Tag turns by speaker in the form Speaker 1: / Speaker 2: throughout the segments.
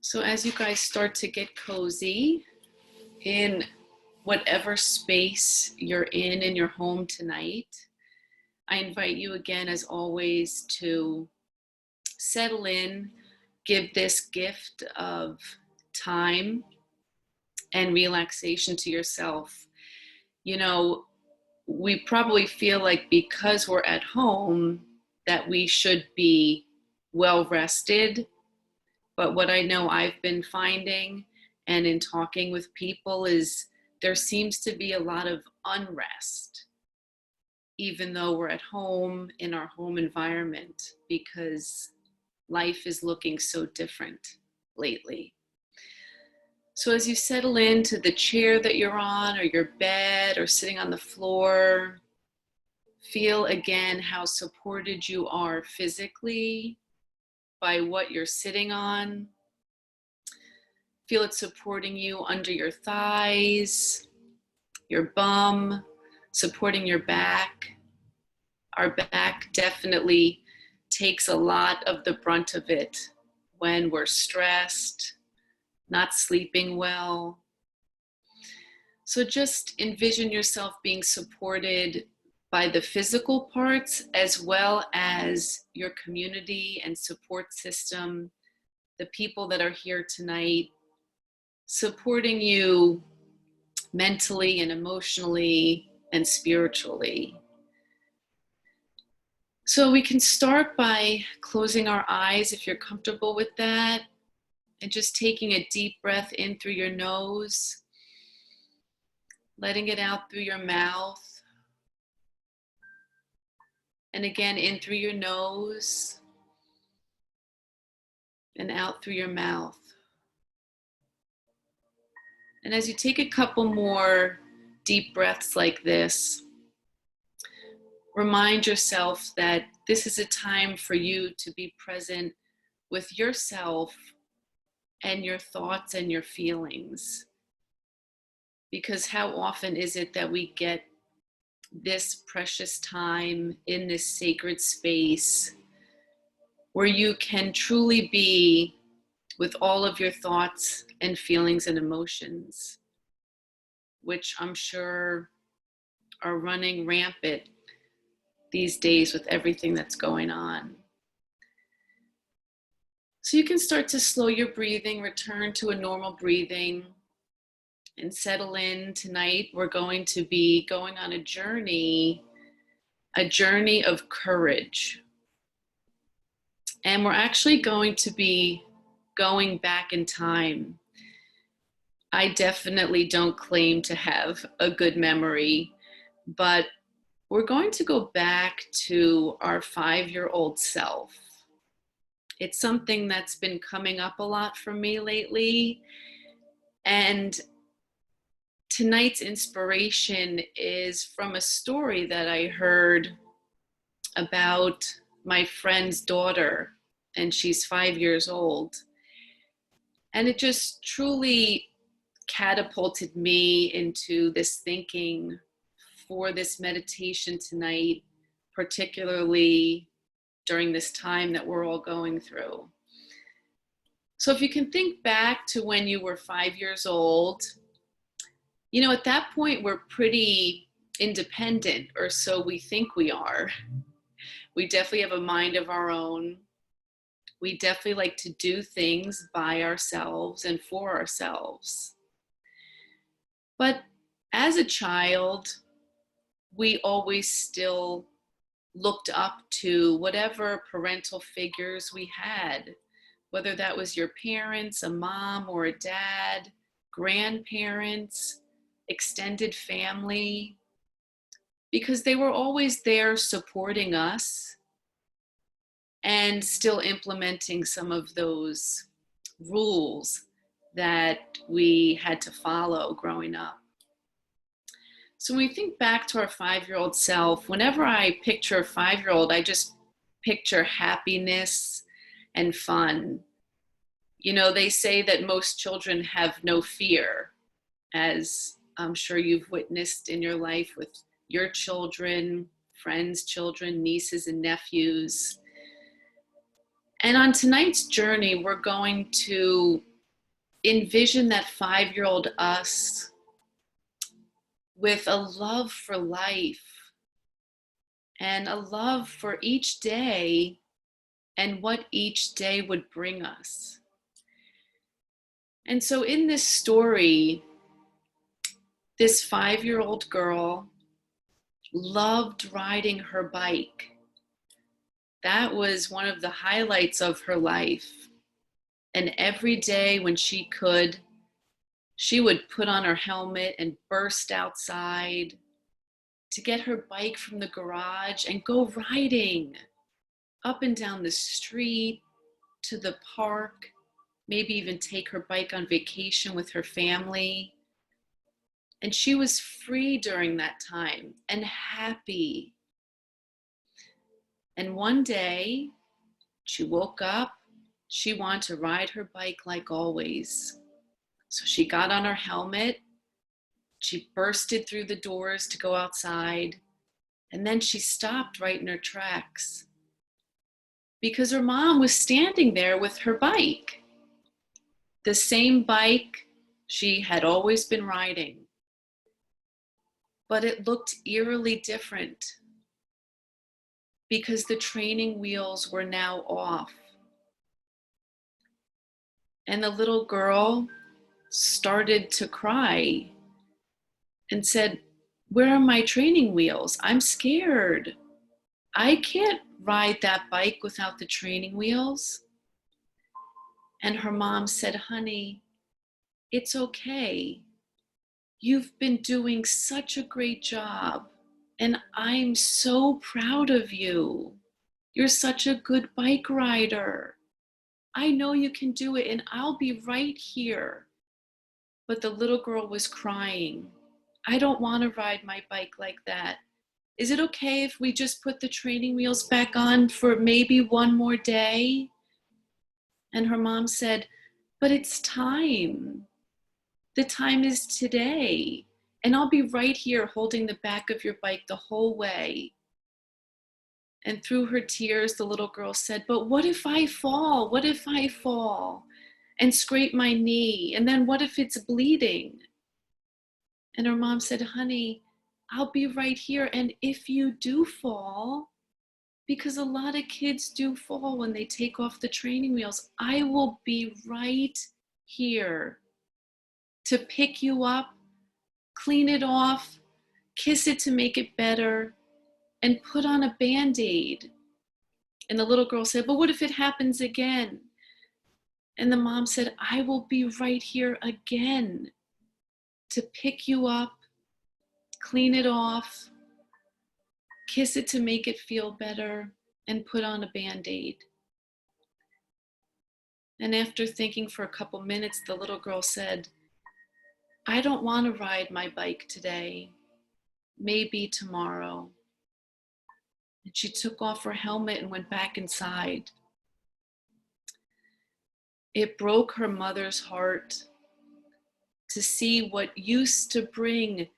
Speaker 1: So as you guys start to get cozy in whatever space you're in your home tonight, I invite you again, as always, to settle in, give this gift of time and relaxation to yourself. You know, we probably feel like because we're at home that we should be well rested. But what I know I've been finding and in talking with people is there seems to be a lot of unrest, even though we're at home in our home environment, because life is looking so different lately. So as you settle into the chair that you're on, or your bed, or sitting on the floor, feel again how supported you are physically by what you're sitting on. Feel it supporting you under your thighs, your bum, supporting your back. Our back definitely takes a lot of the brunt of it when we're stressed, not sleeping well. So just envision yourself being supported by the physical parts as well as your community and support system, the people that are here tonight, supporting you mentally and emotionally and spiritually. So we can start by closing our eyes if you're comfortable with that, and just taking a deep breath in through your nose, letting it out through your mouth, and again in through your nose and out through your mouth. And as you take a couple more deep breaths like this, remind yourself that this is a time for you to be present with yourself and your thoughts and your feelings. Because how often is it that we get this precious time in this sacred space where you can truly be with all of your thoughts and feelings and emotions, which I'm sure are running rampant these days with everything that's going on. So you can start to slow your breathing, return to a normal breathing, and settle in. Tonight we're going to be going on a journey of courage. And we're actually going to be going back in time. I definitely don't claim to have a good memory, but we're going to go back to our 5-year-old self. It's something that's been coming up a lot for me lately. And tonight's inspiration is from a story that I heard about my friend's daughter, and she's 5 years old. And it just truly catapulted me into this thinking for this meditation tonight, particularly during this time that we're all going through. So if you can think back to when you were 5 years old, you know, at that point we're pretty independent, or so we think we are. We definitely have a mind of our own. We definitely like to do things by ourselves and for ourselves. But as a child, we always still looked up to whatever parental figures we had, whether that was your parents, a mom or a dad, grandparents, extended family, because they were always there supporting us and still implementing some of those rules that we had to follow growing up. So when we think back to our 5-year-old self, whenever I picture a 5-year-old, I just picture happiness and fun. You know, they say that most children have no fear, as I'm sure you've witnessed in your life with your children, friends' children, nieces and nephews. And on tonight's journey, we're going to envision that 5-year-old us with a love for life and a love for each day and what each day would bring us. And so in this story, this 5-year-old girl loved riding her bike. That was one of the highlights of her life. And every day when she could, she would put on her helmet and burst outside to get her bike from the garage and go riding up and down the street to the park, maybe even take her bike on vacation with her family. And she was free during that time and happy. And one day she woke up, she wanted to ride her bike like always. So she got on her helmet, she bursted through the doors to go outside, and then she stopped right in her tracks because her mom was standing there with her bike, the same bike she had always been riding. But it looked eerily different because the training wheels were now off. And the little girl started to cry and said, "Where are my training wheels? I'm scared. I can't ride that bike without the training wheels." And her mom said, "Honey, it's okay. You've been doing such a great job, and I'm so proud of you. You're such a good bike rider. I know you can do it, and I'll be right here." But the little girl was crying. "I don't want to ride my bike like that. Is it okay if we just put the training wheels back on for maybe one more day?" And her mom said, "But it's time. The time is today. And I'll be right here holding the back of your bike the whole way." And through her tears, the little girl said, "But what if I fall? What if I fall and scrape my knee? And then what if it's bleeding?" And her mom said, "Honey, I'll be right here. And if you do fall, because a lot of kids do fall when they take off the training wheels, I will be right here to pick you up, clean it off, kiss it to make it better, and put on a Band-Aid." And the little girl said, "But what if it happens again?" And the mom said, "I will be right here again to pick you up, clean it off, kiss it to make it feel better, and put on a Band-Aid." And after thinking for a couple minutes, the little girl said, "I don't want to ride my bike today. Maybe tomorrow." And she took off her helmet and went back inside. It broke her mother's heart to see what used to bring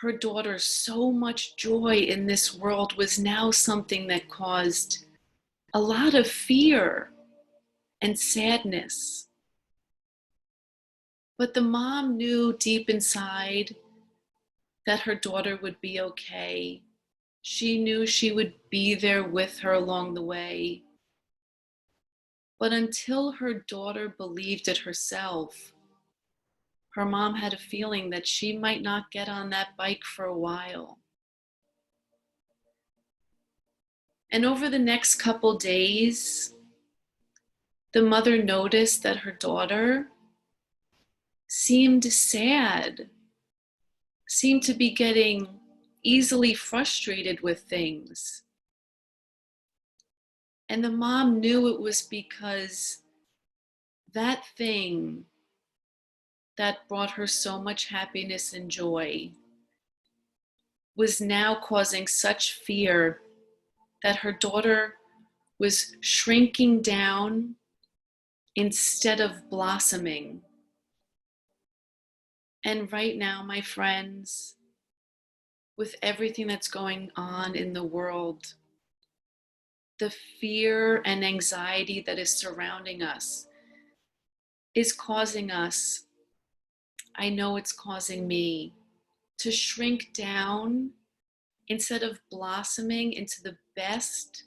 Speaker 1: her daughter so much joy in this world was now something that caused a lot of fear and sadness. But the mom knew deep inside that her daughter would be okay. She knew she would be there with her along the way. But until her daughter believed it herself, her mom had a feeling that she might not get on that bike for a while. And over the next couple days, the mother noticed that her daughter seemed sad, seemed to be getting easily frustrated with things. And the mom knew it was because that thing that brought her so much happiness and joy was now causing such fear that her daughter was shrinking down instead of blossoming. And right now, my friends, with everything that's going on in the world, the fear and anxiety that is surrounding us is causing us, I know it's causing me, to shrink down instead of blossoming into the best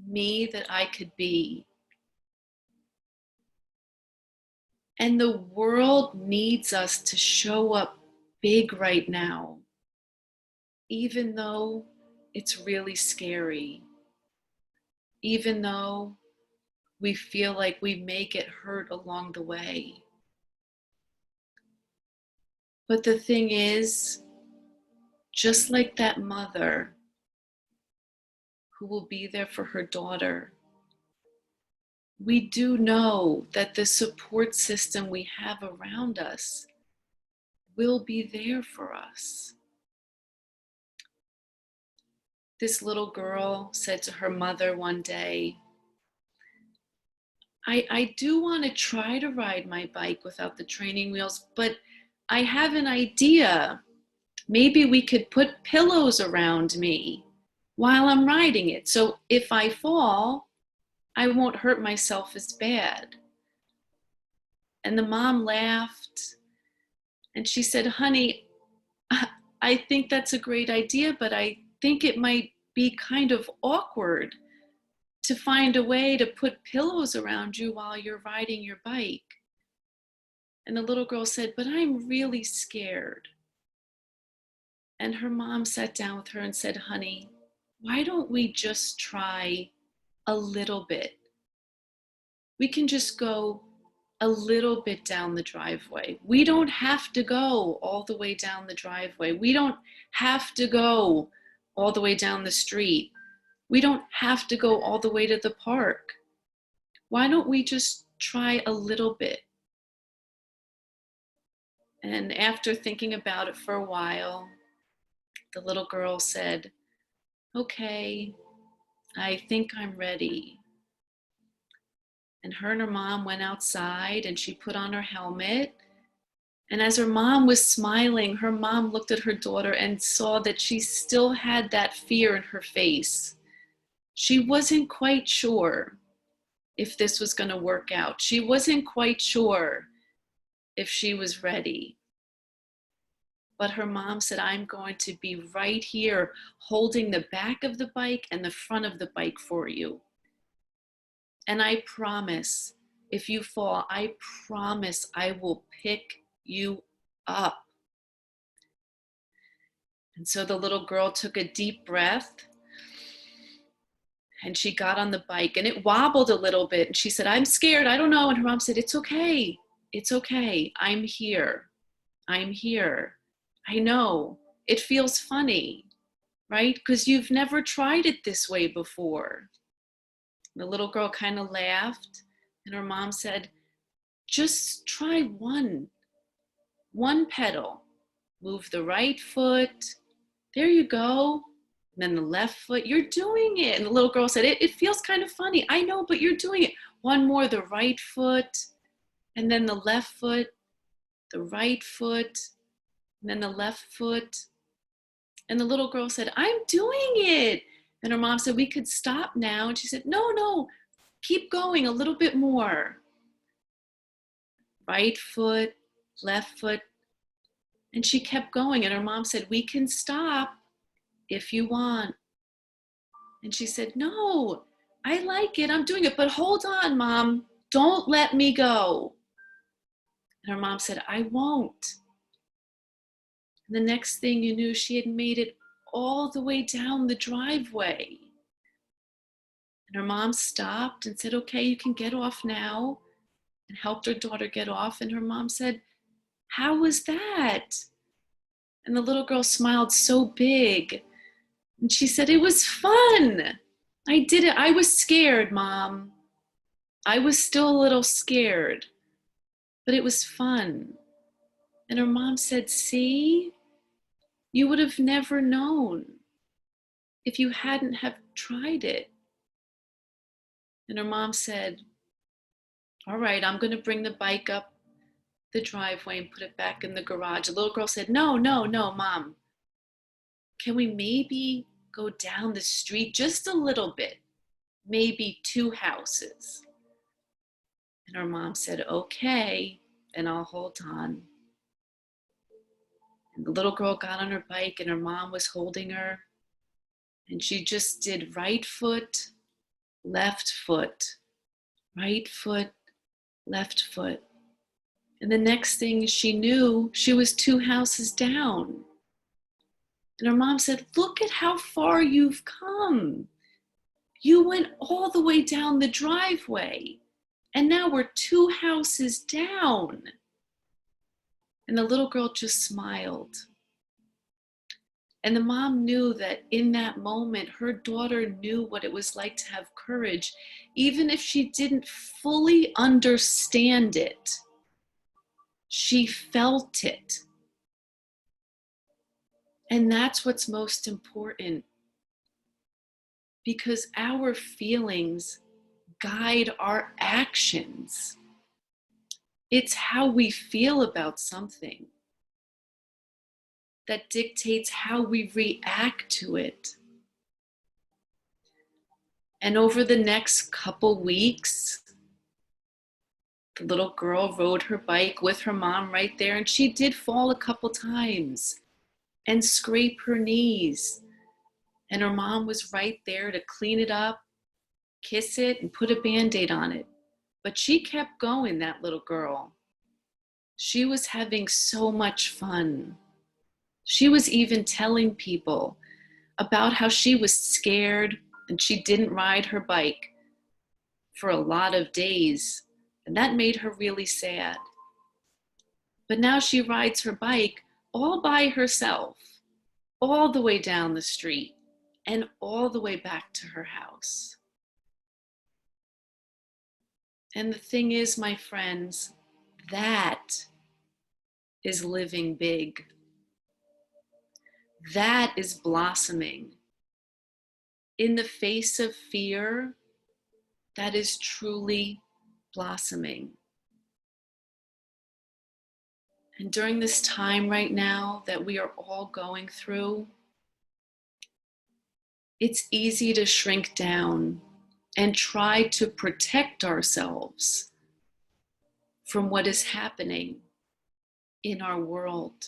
Speaker 1: me that I could be. And the world needs us to show up big right now, even though it's really scary, even though we feel like we may get hurt along the way. But the thing is, just like that mother who will be there for her daughter, we do know that the support system we have around us will be there for us. This little girl said to her mother one day, I do want to try to ride my bike without the training wheels, but I have an idea. Maybe we could put pillows around me while I'm riding it. So if I fall, I won't hurt myself as bad. And the mom laughed and she said, honey, I think that's a great idea, but I think it might be kind of awkward to find a way to put pillows around you while you're riding your bike. And the little girl said, but I'm really scared. And her mom sat down with her and said, honey, why don't we just try a little bit? We can just go a little bit down the driveway. We don't have to go all the way down the driveway. We don't have to go all the way down the street. We don't have to go all the way to the park. Why don't we just try a little bit? And after thinking about it for a while, the little girl said, okay, I think I'm ready. And her mom went outside and she put on her helmet. And as her mom was smiling, her mom looked at her daughter and saw that she still had that fear in her face. She wasn't quite sure if this was going to work out. She wasn't quite sure if she was ready. But her mom said, I'm going to be right here holding the back of the bike and the front of the bike for you. And I promise, if you fall, I promise I will pick you up. And so the little girl took a deep breath and she got on the bike and it wobbled a little bit. And she said, I'm scared. I don't know. And her mom said, it's okay. It's okay. I'm here. I'm here. I know. It feels funny, right? Because you've never tried it this way before. The little girl kind of laughed and her mom said, just try one pedal. Move the right foot. There you go. And then the left foot. You're doing it. And the little girl said, it feels kind of funny. I know, but you're doing it. One more, the right foot. And then the left foot. The right foot. And then the left foot. And the little girl said, I'm doing it. And her mom said, we could stop now. And she said, no, keep going a little bit more. Right foot, left foot. And she kept going. And her mom said, we can stop if you want. And she said, no, I like it. I'm doing it. But hold on, Mom. Don't let me go. And her mom said, I won't. And the next thing you knew, she had made it all the way down the driveway. And her mom stopped and said, okay, you can get off now, and helped her daughter get off. And her mom said, how was that? And the little girl smiled so big. And she said, it was fun. I did it. I was scared, Mom. I was still a little scared, but it was fun. And her mom said, see, you would have never known if you hadn't have tried it. And her mom said, all right, I'm going to bring the bike up the driveway and put it back in the garage. The little girl said, no, Mom. Can we maybe go down the street just a little bit? Maybe 2 houses. And her mom said, okay, and I'll hold on. And the little girl got on her bike and her mom was holding her. And she just did right foot, left foot, right foot, left foot. And the next thing she knew, she was 2 houses down. And her mom said, look at how far you've come. You went all the way down the driveway. And now we're 2 houses down. And the little girl just smiled. And the mom knew that in that moment, her daughter knew what it was like to have courage, even if she didn't fully understand it. She felt it. And that's what's most important, because our feelings guide our actions. It's how we feel about something that dictates how we react to it. And over the next couple weeks, the little girl rode her bike with her mom right there, and she did fall a couple times and scrape her knees. And her mom was right there to clean it up, kiss it, and put a Band-Aid on it. But she kept going, that little girl. She was having so much fun. She was even telling people about how she was scared and she didn't ride her bike for a lot of days. And that made her really sad. But now she rides her bike all by herself, all the way down the street and all the way back to her house. And the thing is, my friends, that is living big. That is blossoming. In the face of fear, that is truly blossoming. And during this time right now that we are all going through, it's easy to shrink down and try to protect ourselves from what is happening in our world.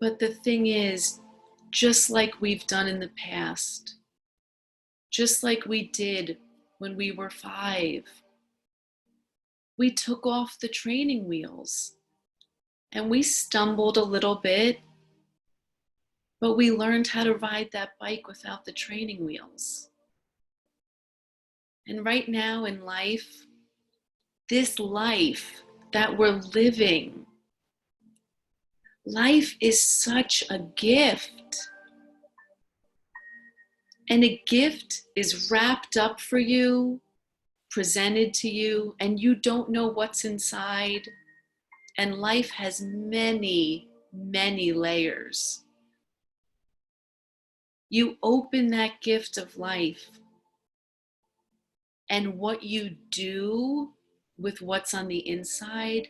Speaker 1: But the thing is, just like we've done in the past, just like we did when we were 5, we took off the training wheels and we stumbled a little bit, but we learned how to ride that bike without the training wheels. And right now in life, this life that we're living, life is such a gift. And a gift is wrapped up for you, presented to you, and you don't know what's inside. And life has many, many layers. You open that gift of life, and what you do with what's on the inside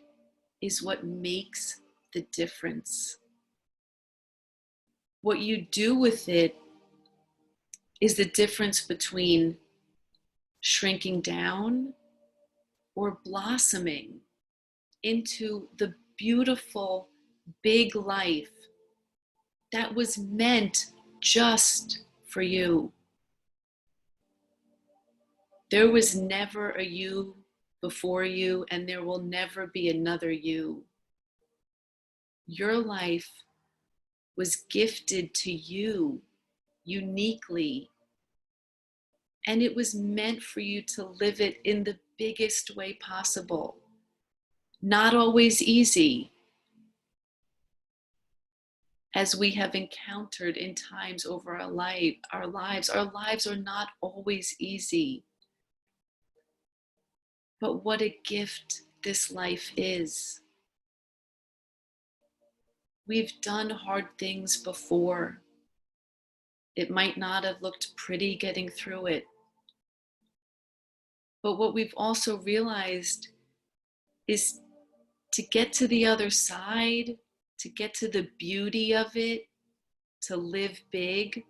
Speaker 1: is what makes the difference. What you do with it is the difference between shrinking down or blossoming into the beautiful, big life that was meant just for you. There was never a you before you, and there will never be another you. Your life was gifted to you uniquely, and it was meant for you to live it in the biggest way possible. Not always easy, as we have encountered in times over our lives. Our lives are not always easy. But what a gift this life is. We've done hard things before. It might not have looked pretty getting through it. But what we've also realized is to get to the other side, to get to the beauty of it, to live big,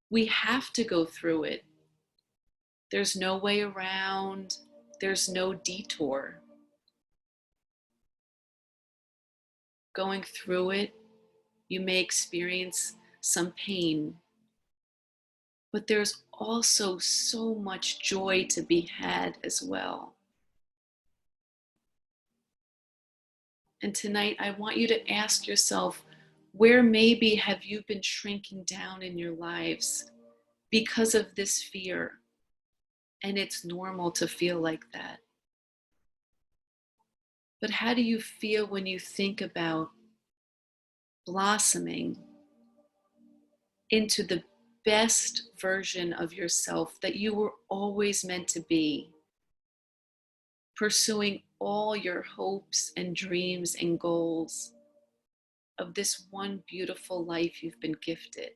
Speaker 1: we have to go through it. There's no way around. There's no detour. Going through it, you may experience some pain, but there's also so much joy to be had as well. And tonight, I want you to ask yourself, where maybe have you been shrinking down in your lives because of this fear? And it's normal to feel like that. But how do you feel when you think about blossoming into the best version of yourself that you were always meant to be, pursuing all your hopes and dreams and goals of this one beautiful life you've been gifted?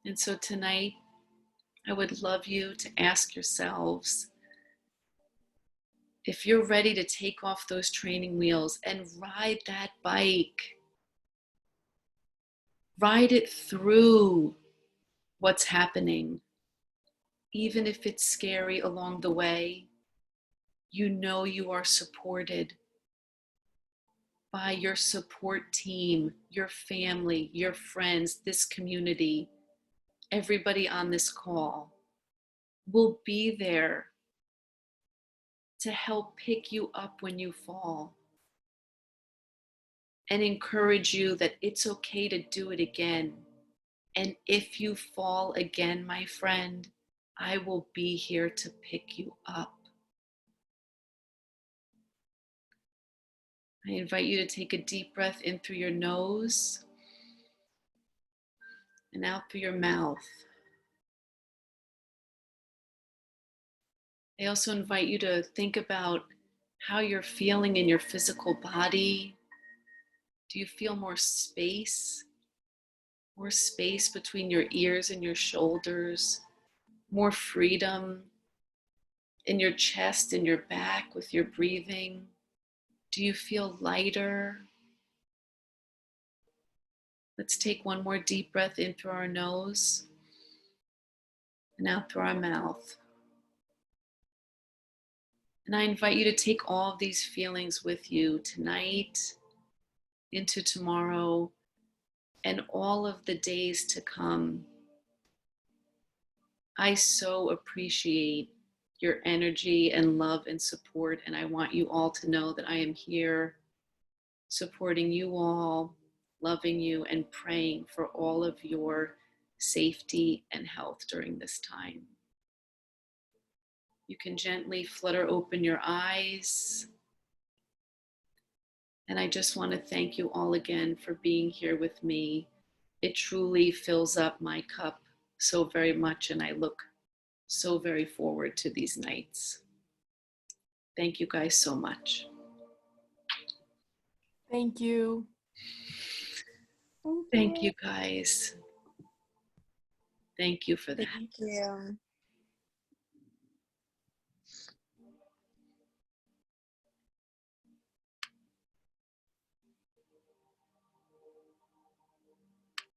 Speaker 1: And so tonight, I would love you to ask yourselves, if you're ready to take off those training wheels and ride that bike, ride it through what's happening, even if it's scary along the way, you know you are supported by your support team, your family, your friends, this community. Everybody on this call will be there to help pick you up when you fall and encourage you that it's okay to do it again. And if you fall again, my friend, I will be here to pick you up. I invite you to take a deep breath in through your nose and out through your mouth. I also invite you to think about how you're feeling in your physical body. Do you feel more space? More space between your ears and your shoulders? More freedom in your chest and your back with your breathing? Do you feel lighter? Let's take one more deep breath in through our nose and out through our mouth. And I invite you to take all of these feelings with you tonight, into tomorrow, and all of the days to come. I so appreciate your energy and love and support, and I want you all to know that I am here supporting you all, loving you, and praying for all of your safety and health during this time. You can gently flutter open your eyes. And I just want to thank you all again for being here with me. It truly fills up my cup so very much, and I look so very forward to these nights. Thank you guys so much.
Speaker 2: Thank you.
Speaker 1: Thank you guys. Thank you for that.
Speaker 2: Thank you.